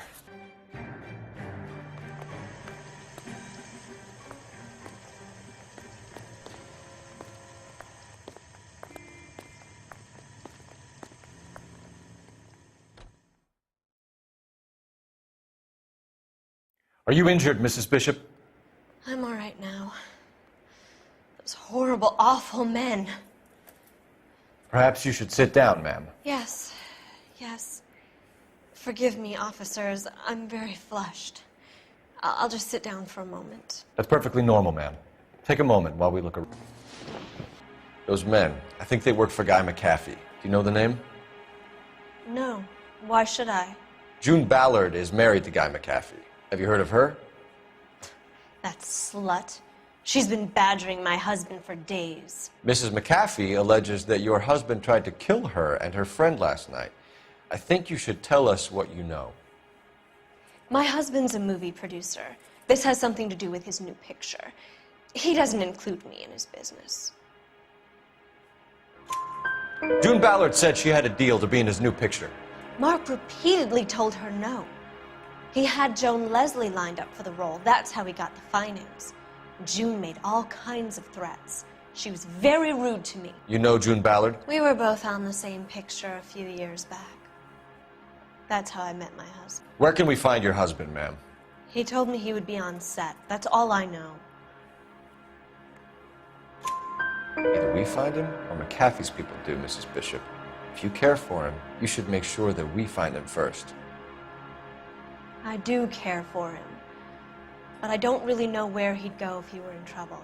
Are you injured, Mrs. Bishop? I'm all right now. Those horrible, awful men. Perhaps you should sit down, ma'am. Yes, yes. Forgive me, officers. I'm very flushed. I'll just sit down for a moment. That's perfectly normal, ma'am. Take a moment while we look around. Those men, I think they work for Guy McAfee. Do you know the name? No. Why should I? June Ballard is married to Guy McAfee. Have you heard of her? That slut. She's been badgering my husband for days. Mrs. McAfee alleges that your husband tried to kill her and her friend last night. I think you should tell us what you know. My husband's a movie producer. This has something to do with his new picture. He doesn't include me in his business. June Ballard said she had a deal to be in his new picture. Mark repeatedly told her no. He had Joan Leslie lined up for the role. That's how he got the finance. June made all kinds of threats. She was very rude to me. You know June Ballard? We were both on the same picture a few years back. That's how I met my husband. Where can we find your husband, ma'am? He told me he would be on set. That's all I know. Either we find him or McAfee's people do, Mrs. Bishop. If you care for him, you should make sure that we find him first. I do care for him, but I don't really know where he'd go if he were in trouble.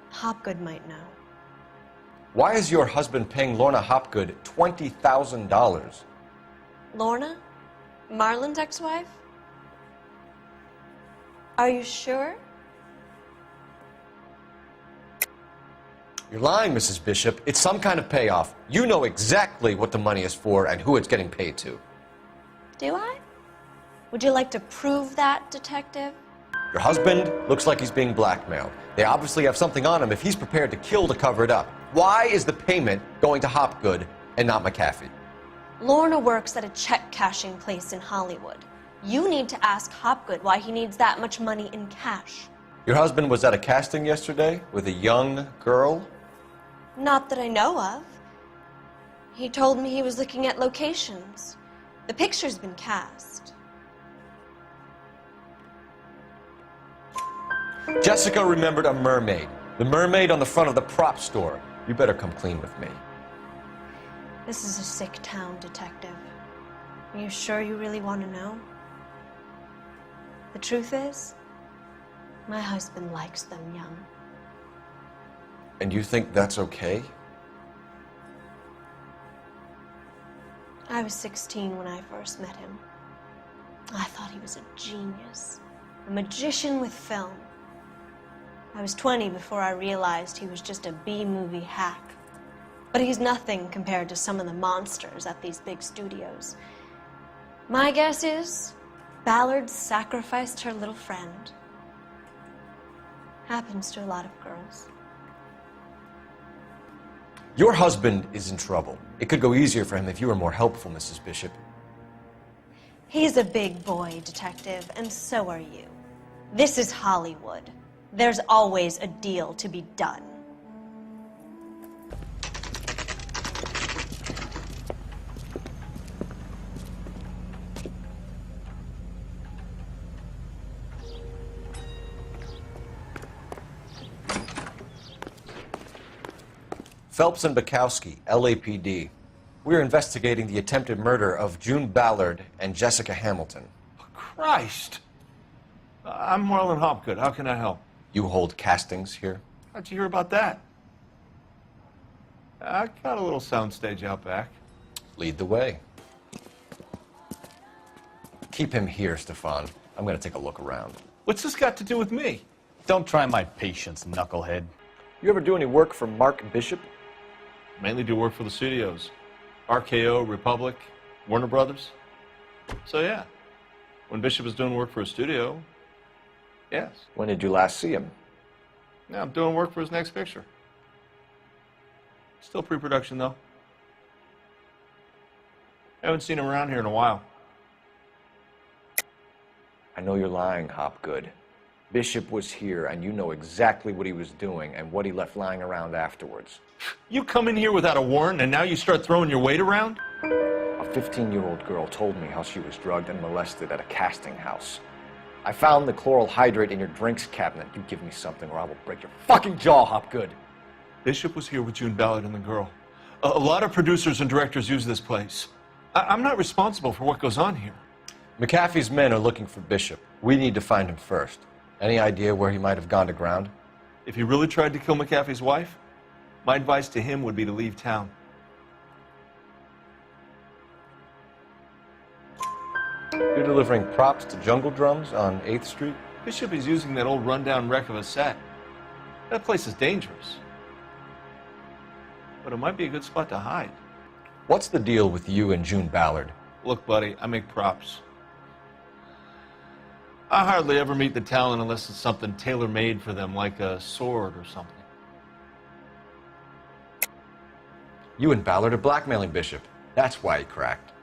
Hopgood might know. Why is your husband paying Lorna Hopgood $20,000? Lorna? Marlon's ex-wife? Are you sure? You're lying, Mrs. Bishop. It's some kind of payoff. You know exactly what the money is for and who it's getting paid to. Do I? Would you like to prove that, detective? Your husband looks like he's being blackmailed. They obviously have something on him if he's prepared to kill to cover it up. Why is the payment going to Hopgood and not McAfee? Lorna works at a check-cashing place in Hollywood. You need to ask Hopgood why he needs that much money in cash. Your husband was at a casting yesterday with a young girl? Not that I know of. He told me he was looking at locations. The picture's been cast. Jessica remembered a mermaid. The mermaid on the front of the prop store. You better come clean with me. This is a sick town, Detective. Are you sure you really want to know? The truth is, my husband likes them young. And you think that's okay? I was 16 when I first met him. I thought he was a genius, a magician with film. I was 20 before I realized he was just a B-movie hack. But he's nothing compared to some of the monsters at these big studios. My guess is Ballard sacrificed her little friend. Happens to a lot of girls. Your husband is in trouble. It could go easier for him if you were more helpful, Mrs. Bishop. He's a big boy, Detective, and so are you. This is Hollywood. There's always a deal to be done. Phelps and Bukowski, LAPD. We're investigating the attempted murder of June Ballard and Jessica Hamilton. Christ! I'm Marlon Hopgood. How can I help? You hold castings here? How'd you hear about that? I got a little soundstage out back. Lead the way. Keep him here, Stefan. I'm going to take a look around. What's this got to do with me? Don't try my patience, knucklehead. You ever do any work for Mark Bishop? Mainly do work for the studios. RKO, Republic, Warner Brothers. So yeah, when Bishop was doing work for a studio, yes. When did you last see him? Now I'm doing work for his next picture. Still pre-production though. Haven't seen him around here in a while. I know you're lying, Hopgood. Bishop was here, and you know exactly what he was doing and what he left lying around afterwards. You come in here without a warrant, and now you start throwing your weight around? A 15-year-old girl told me how she was drugged and molested at a casting house. I found the chloral hydrate in your drinks cabinet. You give me something or I will break your fucking jaw, Hopgood. Bishop was here with June Ballard and the girl. A lot of producers and directors use this place. I'm not responsible for what goes on here. McAfee's men are looking for Bishop. We need to find him first. Any idea where he might have gone to ground? If he really tried to kill McAfee's wife, my advice to him would be to leave town. You're delivering props to Jungle Drums on 8th Street? Bishop is using that old rundown wreck of a set. That place is dangerous. But it might be a good spot to hide. What's the deal with you and June Ballard? Look, buddy, I make props. I hardly ever meet the talent unless it's something tailor-made for them, like a sword or something. You and Ballard are blackmailing Bishop. That's why he cracked.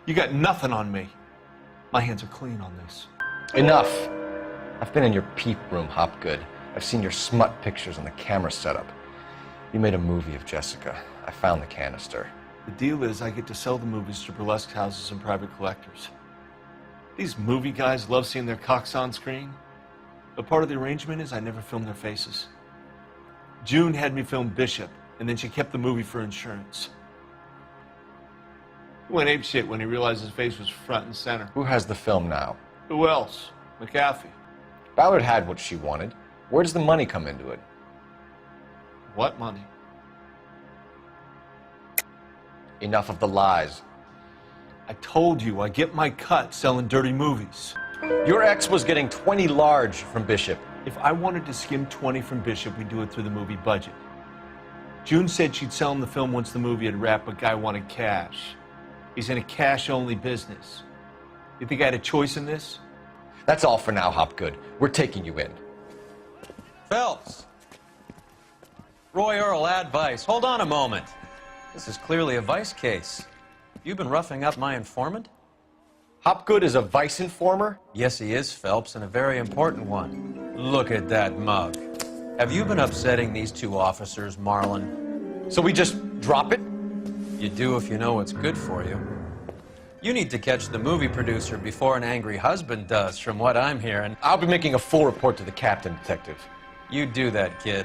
You got nothing on me. My hands are clean on this. Enough. I've been in your peep room, Hopgood. I've seen your smut pictures on the camera setup. You made a movie of Jessica. I found the canister. The deal is I get to sell the movies to burlesque houses and private collectors. These movie guys love seeing their cocks on screen. But part of the arrangement is I never film their faces. June had me film Bishop, and then she kept the movie for insurance. He went apeshit when he realized his face was front and center. Who has the film now? Who else? McAfee. Ballard had what she wanted. Where does the money come into it? What money? Enough of the lies. I told you I get my cut selling dirty movies. Your ex was getting 20 large from Bishop. If I wanted to skim 20 from Bishop, we'd do it through the movie budget. June said she'd sell him the film once the movie had wrapped, but Guy wanted cash. He's in a cash-only business. You think I had a choice in this? That's all for now, Hopgood. We're taking you in. Phelps! Roy Earl, advice. Hold on a moment. This is clearly a vice case. You've been roughing up my informant? Hopgood is a vice informer? Yes, he is, Phelps, and a very important one. Look at that mug. Have you been upsetting these two officers, Marlon? So we just drop it? You do if you know what's good for you. You need to catch the movie producer before an angry husband does, from what I'm hearing. I'll be making a full report to the captain, Detective. You do that, kid.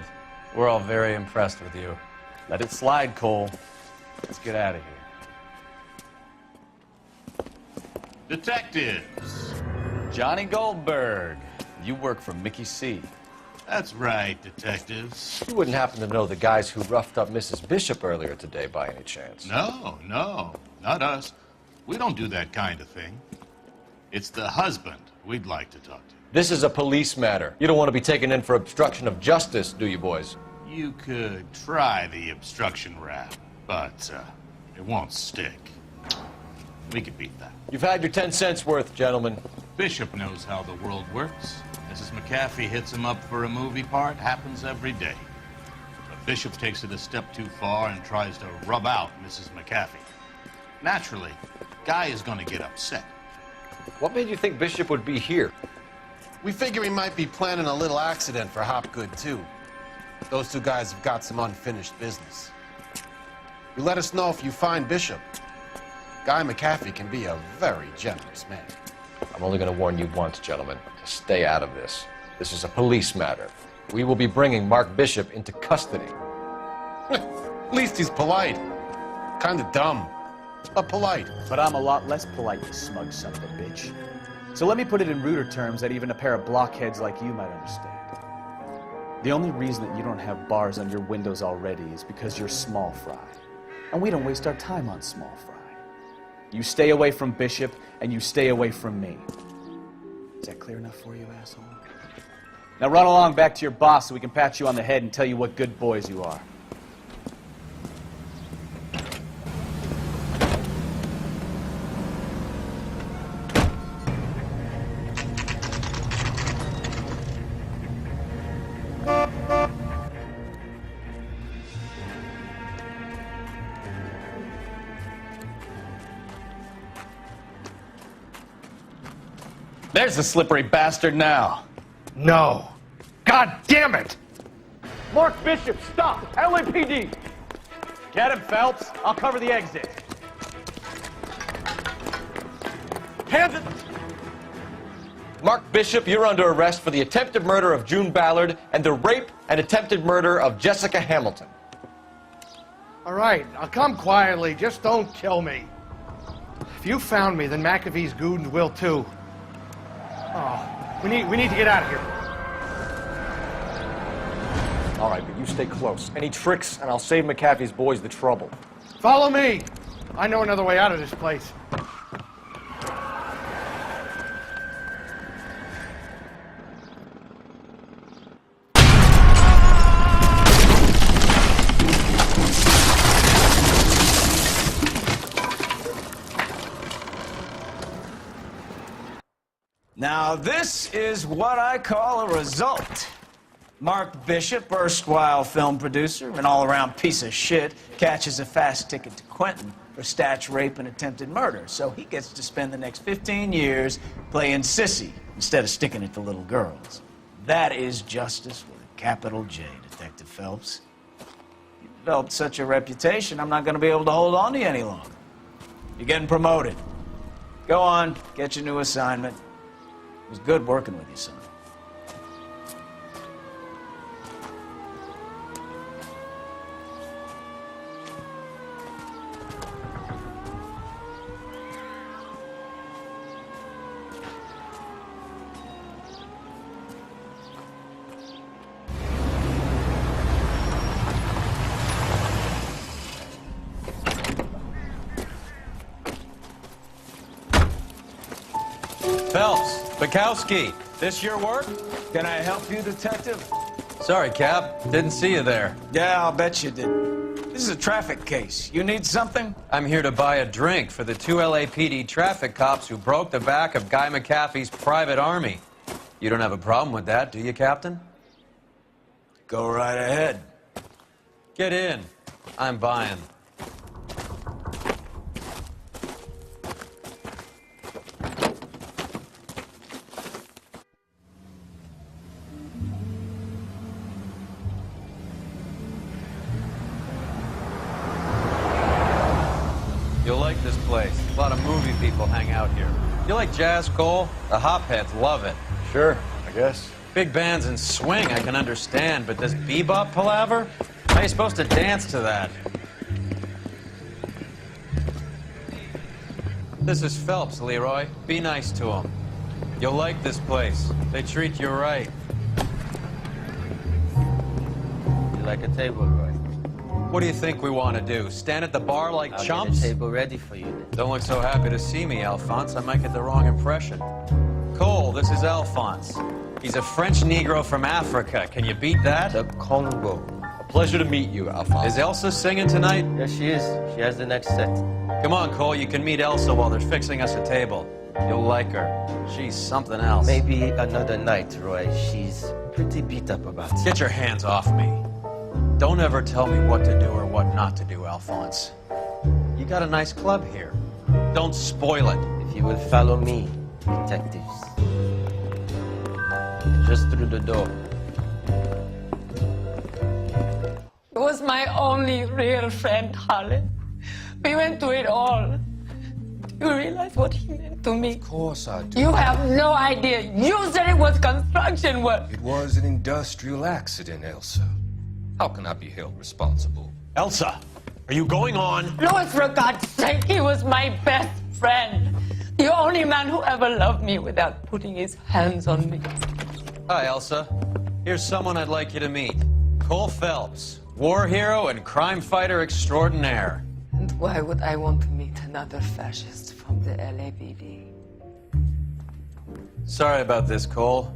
We're all very impressed with you. Let it slide, Cole. Let's get out of here. Detectives. Johnny Goldberg. You work for Mickey C. That's right, detectives. You wouldn't happen to know the guys who roughed up Mrs. Bishop earlier today by any chance? No, not us. We don't do that kind of thing. It's the husband we'd like to talk to. This is a police matter. You don't want to be taken in for obstruction of justice, do you, boys? You could try the obstruction rap, but it won't stick. We could beat that. You've had your 10 cents worth, gentlemen. Bishop knows how the world works. Mrs. McAfee hits him up for a movie part. Happens every day. But Bishop takes it a step too far and tries to rub out Mrs. McAfee. Naturally, Guy is going to get upset. What made you think Bishop would be here? We figure he might be planning a little accident for Hopgood, too. Those two guys have got some unfinished business. You let us know if you find Bishop. Guy McAfee can be a very generous man. I'm only going to warn you once, gentlemen, to stay out of this. This is a police matter. We will be bringing Mark Bishop into custody. At least he's polite. Kind of dumb, but polite. But I'm a lot less polite, you smug son of a bitch. So let me put it in ruder terms that even a pair of blockheads like you might understand. The only reason that you don't have bars on your windows already is because you're small fry. And we don't waste our time on small fry. You stay away from Bishop, and you stay away from me. Is that clear enough for you, asshole? Now run along back to your boss so we can pat you on the head and tell you what good boys you are. There's the slippery bastard now. No. God damn it! Mark Bishop, stop! LAPD! Get him, Phelps. I'll cover the exit. Hands it! Mark Bishop, you're under arrest for the attempted murder of June Ballard and the rape and attempted murder of Jessica Hamilton. All right, I'll come quietly. Just don't kill me. If you found me, then McAfee's goons will too. Oh, we need to get out of here. All right, but you stay close. Any tricks, and I'll save McAfee's boys the trouble. Follow me. I know another way out of this place. Now, this is what I call a result. Mark Bishop, erstwhile film producer, an all-around piece of shit, catches a fast ticket to Quentin for statch rape and attempted murder. So he gets to spend the next 15 years playing sissy instead of sticking it to little girls. That is justice with a capital J, Detective Phelps. You developed such a reputation, I'm not going to be able to hold on to you any longer. You're getting promoted. Go on, get your new assignment. It was good working with you, son. Phelps, Bukowski, this your work? Can I help you, Detective? Sorry, Cap. Didn't see you there. Yeah, I'll bet you did. This is a traffic case. You need something? I'm here to buy a drink for the 2 LAPD traffic cops who broke the back of Guy McAfee's private army. You don't have a problem with that, do you, Captain? Go right ahead. Get in. I'm buying. like this place. A lot of movie people hang out here. You like jazz, Cole? The hopheads love it. Sure, I guess. Big bands and swing I can understand, but this bebop palaver? How are you supposed to dance to that? This is Phelps, Leroy. Be nice to him. You'll like this place. They treat you right. You like a table, Roy? What do you think we want to do? Stand at the bar like I'll chumps? get a table ready for you then. Don't look so happy to see me, Alphonse. I might get the wrong impression. Cole, this is Alphonse. He's a French Negro from Africa. Can you beat that? The Congo. A pleasure to meet you, Alphonse. Is Elsa singing tonight? Yes, she is. She has the next set. Come on, Cole. You can meet Elsa while they're fixing us a table. You'll like her. She's something else. Maybe another night, Roy. She's pretty beat up about it. Get your hands off me. Don't ever tell me what to do or what not to do, Alphonse. You got a nice club here. Don't spoil it. If you will follow me, detectives. Just through the door. He was my only real friend, Hale. We went through it all. Do you realize what he meant to me? Of course I do. You have no idea. You said it was construction work. It was an industrial accident, Elsa. How can I be held responsible? Elsa, are you going on? Louis, for God's sake, he was my best friend. The only man who ever loved me without putting his hands on me. Hi, Elsa. Here's someone I'd like you to meet. Cole Phelps, war hero and crime fighter extraordinaire. And why would I want to meet another fascist from the LAPD? Sorry about this, Cole.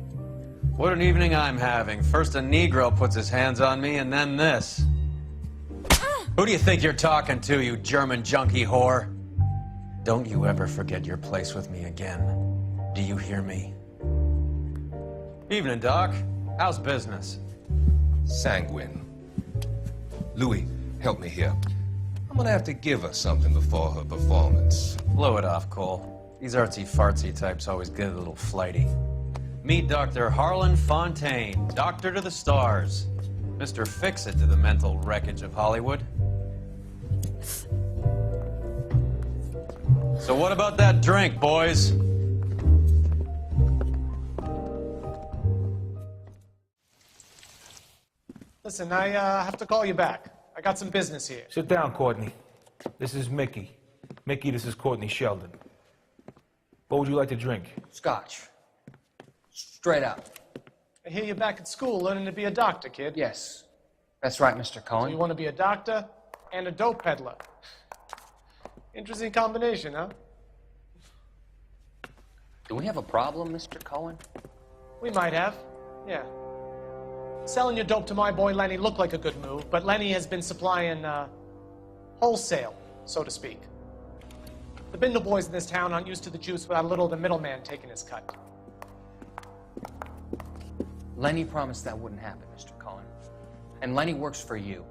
What an evening I'm having. First a Negro puts his hands on me, and then this. Who do you think you're talking to, you German junkie whore? Don't you ever forget your place with me again. Do you hear me? Evening, Doc. How's business? Sanguine. Louis, help me here. I'm gonna have to give her something before her performance. Blow it off, Cole. These artsy-fartsy types always get a little flighty. Meet Dr. Harlan Fontaine, doctor to the stars. Mr. Fix-It to the mental wreckage of Hollywood. So what about that drink, boys? Listen, I have to call you back. I got some business here. Sit down, Courtney. This is Mickey. Mickey, this is Courtney Sheldon. What would you like to drink? Scotch. Straight up. I hear you're back at school learning to be a doctor, kid. Yes. That's right, Mr. So Cohen. you want to be a doctor and a dope peddler. Interesting combination, huh? Do we have a problem, Mr. Cohen? We might have, yeah. Selling your dope to my boy Lenny looked like a good move, but Lenny has been supplying, wholesale, so to speak. The Bindle boys in this town aren't used to the juice without a little of the middleman taking his cut. Lenny promised that wouldn't happen, Mr. Cohen. And Lenny works for you.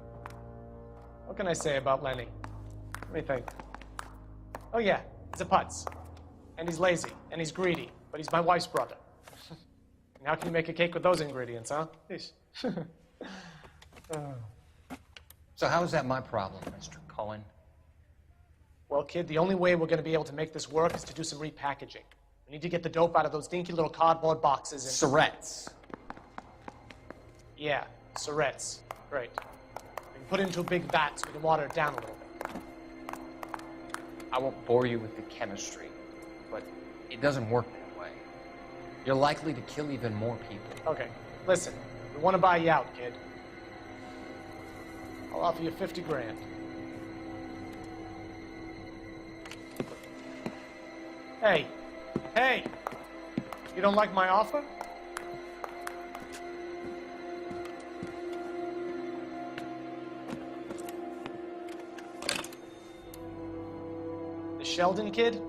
What can I say about Lenny? Let me think. Oh yeah, he's a putz. And he's lazy, and he's greedy, but he's my wife's brother. And how can you make a cake with those ingredients, huh? So how is that my problem, Mr. Cohen? Well, kid, the only way we're going to be able to make this work is to do some repackaging. We need to get the dope out of those dinky little cardboard boxes and... Surrettes. Yeah, Surrettes. Great. We can put it into a big vat so we can water it down a little bit. I won't bore you with the chemistry, but it doesn't work that way. You're likely to kill even more people. Okay, listen. We want to buy you out, kid. I'll offer you 50 grand. Hey, hey! You don't like my offer? The Sheldon kid?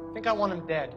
I think I want him dead.